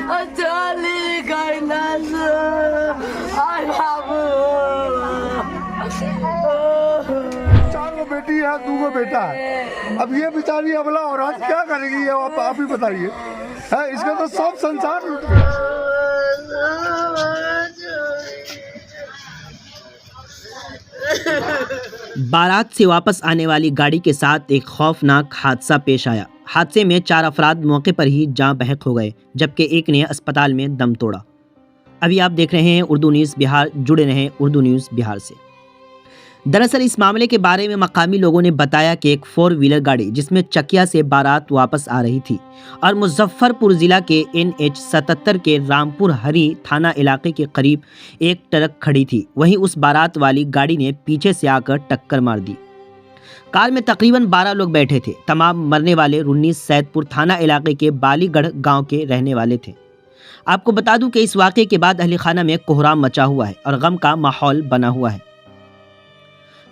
चली कैलाश आय बाबू। 4 गो बेटी है, 2 गो बेटा है। अब ये बेचारी अबला औरत क्या करेगी, ये आप ही बताइए। है इसका तो सब संसार लुट गया। बारात से वापस आने वाली गाड़ी के साथ एक खौफनाक हादसा पेश आया। हादसे में 4 अफराद मौके पर ही जाँ बहक हो गए, जबकि एक ने अस्पताल में दम तोड़ा। अभी आप देख रहे हैं उर्दू न्यूज़ बिहार, जुड़े रहें उर्दू न्यूज़ बिहार से। दरअसल इस मामले के बारे में मकामी लोगों ने बताया कि एक 4 व्हीलर गाड़ी जिसमें चकिया से बारात वापस आ रही थी और मुजफ्फरपुर ज़िला के NH 77 के रामपुर हरी थाना इलाके के करीब एक ट्रक खड़ी थी। वहीं उस बारात वाली गाड़ी ने पीछे से आकर टक्कर मार दी। कार में तकरीबन 12 लोग बैठे थे। तमाम मरने वाले रुन्नी सैदपुर थाना इलाके के बालीगढ़ गाँव के रहने वाले थे। आपको बता दूं कि इस वाक़े के बाद अहले खाना में कोहराम मचा हुआ है और गम का माहौल बना हुआ है।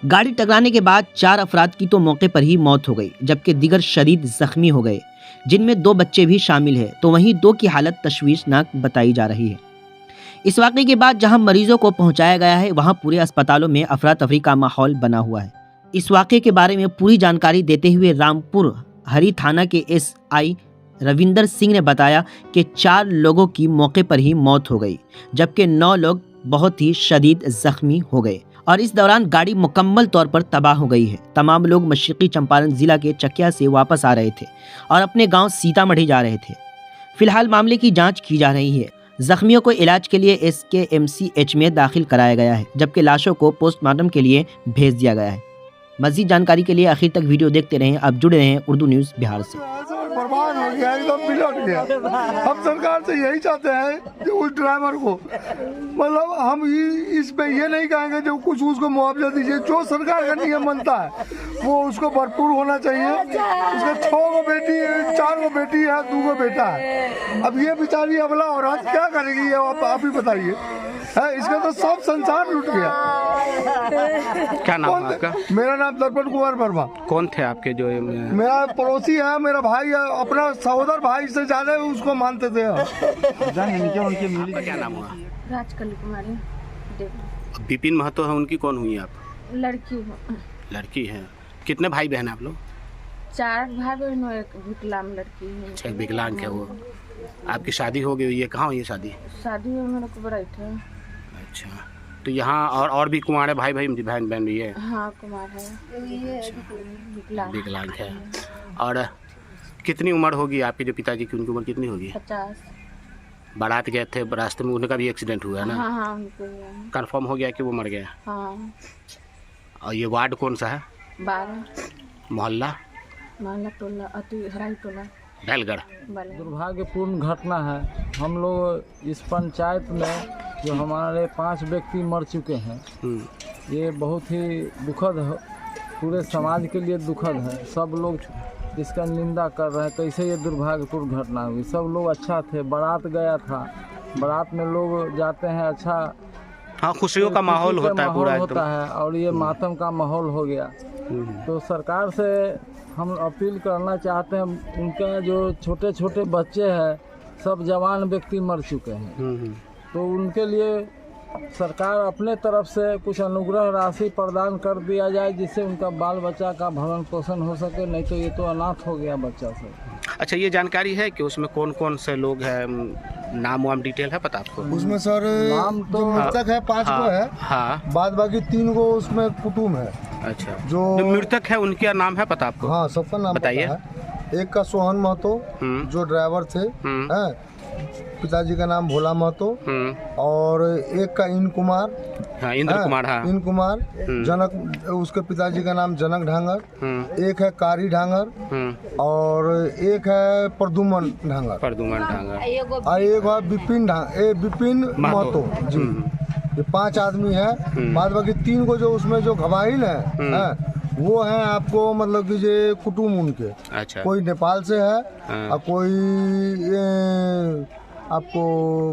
गाड़ी टकराने के बाद 4 अफराद की तो मौके पर ही मौत हो गई, जबकि दिगर शदीद जख्मी हो गए, जिनमें 2 बच्चे भी शामिल हैं, तो वहीं 2 की हालत तशवीशनाक बताई जा रही है। इस वाक़े के बाद जहां मरीजों को पहुंचाया गया है, वहां पूरे अस्पतालों में अफरा तफरी का माहौल बना हुआ है। इस वाक़े के बारे में पूरी जानकारी देते हुए रामपुर हरी थाना के SI रविंदर सिंह ने बताया कि 4 लोगों की मौके पर ही मौत हो गई, जबकि 9 लोग बहुत ही शदीद जख्मी हो गए और इस दौरान गाड़ी मुकम्मल तौर पर तबाह हो गई है। तमाम लोग मशरिकी चंपारण जिला के चकिया से वापस आ रहे थे और अपने गांव सीतामढ़ी जा रहे थे। फिलहाल मामले की जांच की जा रही है। जख्मियों को इलाज के लिए SKMCH में दाखिल कराया गया है, जबकि लाशों को पोस्टमार्टम के लिए भेज दिया गया है। मज़ीद जानकारी के लिए आखिर तक वीडियो देखते रहें। अब जुड़े रहें उर्दू न्यूज़ बिहार से। बर्बाद हो गया, एकदम बिलट गया। हम सरकार से यही चाहते हैं कि उस ड्राइवर को, मतलब हम इसमें ये नहीं कहेंगे जो कुछ उसको मुआवजा दीजिए। जो सरकार का नियम बनता है वो उसको भरपूर होना चाहिए। उसके 6 गो बेटी है, 4 गो बेटी है, 2 गो बेटा है। अब ये बेचारी अबला औरत क्या करेगी, ये आप ही बताइए। है इसका तो सब संसार लुट गया। क्या नाम है आपका? मेरा नाम दर्पण कुमार वर्मा। कौन थे आपके जो? मेरा पड़ोसी है, मेरा भाई है, अपना सहोदर भाई से ज्यादा उसको मानते थे। आपका क्या नाम हुआ? राजकली कुमारी। विपिन महतो है, उनकी कौन हुई आप? लड़की हूँ। लड़की है। कितने भाई बहन आप लोग? 4 भाई बहन और एक विकलांग लड़की है। अच्छा, विकलांग है वो। आपकी शादी हो गई? ये कहाँ हुई है शादी? शादी में मेरे को बड़ा है। अच्छा, तो यहाँ और भी कुमार है, भाई बहन भी है? हाँ, कुमार है। विकलांग है। और कितनी उम्र होगी आपके जो पिताजी की? उनकी उम्र कितनी होगी? 50। बारात गए थे, रास्ते में उनका भी एक्सीडेंट हुआ है ना? हाँ, कंफर्म हो गया कि वो मर गया? हाँ। और ये वार्ड कौन सा है? 12। मोहल्ला टोला हराई टोला बैलगढ़। दुर्भाग्यपूर्ण घटना है। हम लोग इस पंचायत में जो हमारे 5 व्यक्ति मर चुके हैं, ये बहुत ही दुखद है, पूरे समाज के लिए दुखद है। सब लोग इसका निंदा कर रहे हैं, कैसे ये दुर्भाग्यपूर्ण घटना हुई। सब लोग अच्छा थे, बारात गया था, बारात में लोग जाते हैं, अच्छा हाँ, खुशियों का माहौल होता है, पूरा होता है, और ये मातम का माहौल हो गया। तो सरकार से हम अपील करना चाहते हैं, उनका जो छोटे छोटे बच्चे हैं, सब जवान व्यक्ति मर चुके हैं, तो उनके लिए सरकार अपने तरफ से कुछ अनुग्रह राशि प्रदान कर दिया जाए, जिससे उनका बाल बच्चा का भरण पोषण हो सके। नहीं तो ये तो अनाथ हो गया बच्चा सब। अच्छा, ये जानकारी है कि उसमें कौन कौन से लोग हैं? नाम वाम डिटेल है पता आपको? उसमें सर नाम तो मृतक है 5 गो है। हाँ, बाद बाकी 3 गो उसमें कुटुम है। अच्छा, जो मृतक है उनका नाम है पता आपको? हाँ, सबका नाम बताइए। एक का सोहन महतो, जो ड्राइवर थे, पिताजी का नाम भोला महतो, और एक का इंद्र कुमार। हाँ, इंद्र कुमार। हाँ, इंद्र कुमार। जनक, उसके पिताजी का नाम जनक ढांगर। एक है कारी ढांगर, और एक है प्रदुमन ढांगर। और एक है विपिन महतो जी। ये 5 आदमी है। बाद बाकी 3 को जो उसमें जो घबाइल है, वो है आपको मतलब कि जे कुटुम उनके। अच्छा। कोई नेपाल से है, और कोई आपको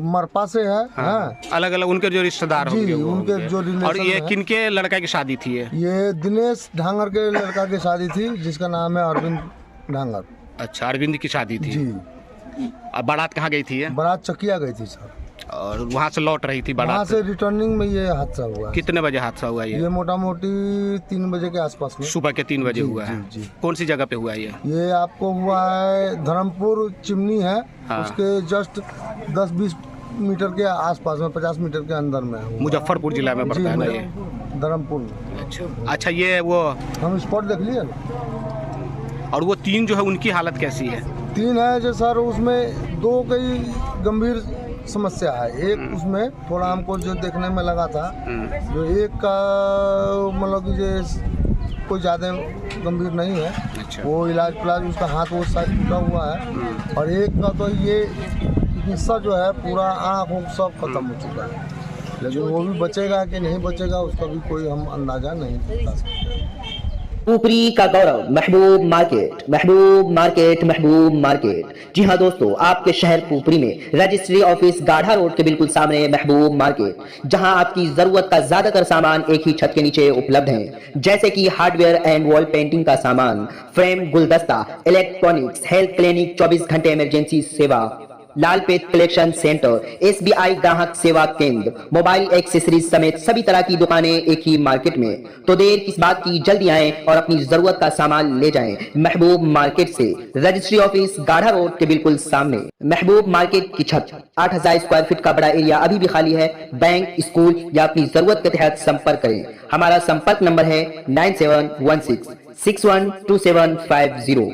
मरपा से है। हाँ। अलग अलग उनके जो रिश्तेदार होंगे, उनके जो रिलेशन। और ये किनके लड़का की शादी थी? ये दिनेश ढांगर के लड़का की शादी थी, जिसका नाम है अरविंद ढांगर। अच्छा, अरविंद की शादी थी जी। अब बारात कहाँ गई थी ये? बारात चकिया गई थी सर, और वहाँ से लौट रही थी वहाँ बारात? से रिटर्निंग में ये हादसा हुआ है। कितने बजे हादसा हुआ ये? ये मोटा मोटी 3 बजे के आसपास में। सुबह के 3 बजे जी, हुआ है। जी, जी। कौन सी जगह पे हुआ ये? ये आपको हुआ है धर्मपुर चिमनी है, हाँ। उसके जस्ट 10-20 मीटर के आसपास में, 50 मीटर के अंदर में हुआ। मुजफ्फरपुर जिला में पड़ता है ना ये? धर्मपुर में। अच्छा, ये वो हम स्पॉट देख लिए ना। और वो 3 जो है उनकी हालत कैसी है? 3 है जो सर, उसमें 2 कई गंभीर समस्या है। एक उसमें थोड़ा हमको जो देखने में लगा था, जो एक का मतलब कि जो कोई ज़्यादा गंभीर नहीं है। अच्छा। वो इलाज उसका हाथ वो शायद टूटा हुआ है, और एक का तो ये हिस्सा जो है पूरा आँख सब खत्म हो चुका है। लेकिन वो भी बचेगा कि नहीं बचेगा उसका भी कोई हम अंदाजा नहीं बता सकते। पुपरी का गौरव, महबूब मार्केट, महबूब मार्केट, महबूब मार्केट। जी हाँ दोस्तों, आपके शहर पुपरी में रजिस्ट्री ऑफिस गाढ़ा रोड के बिल्कुल सामने महबूब मार्केट, जहां आपकी जरूरत का ज्यादातर सामान एक ही छत के नीचे उपलब्ध है, जैसे कि हार्डवेयर एंड वॉल पेंटिंग का सामान, फ्रेम, गुलदस्ता, इलेक्ट्रॉनिक्स, हेल्थ क्लिनिक, 24 घंटे इमरजेंसी सेवा, लालपेट कलेक्शन सेंटर, SBI ग्राहक सेवा केंद्र, मोबाइल एक्सेसरीज समेत सभी तरह की दुकानें एक ही मार्केट में। तो देर किस बात की, जल्दी आएं और अपनी जरूरत का सामान ले जाएं। महबूब मार्केट से रजिस्ट्री ऑफिस गाढ़ा रोड के बिल्कुल सामने। महबूब मार्केट की छत 8000 स्क्वायर फीट का बड़ा एरिया अभी भी खाली है। बैंक, स्कूल या अपनी जरूरत के तहत संपर्क करें। हमारा संपर्क नंबर है 9716 612750।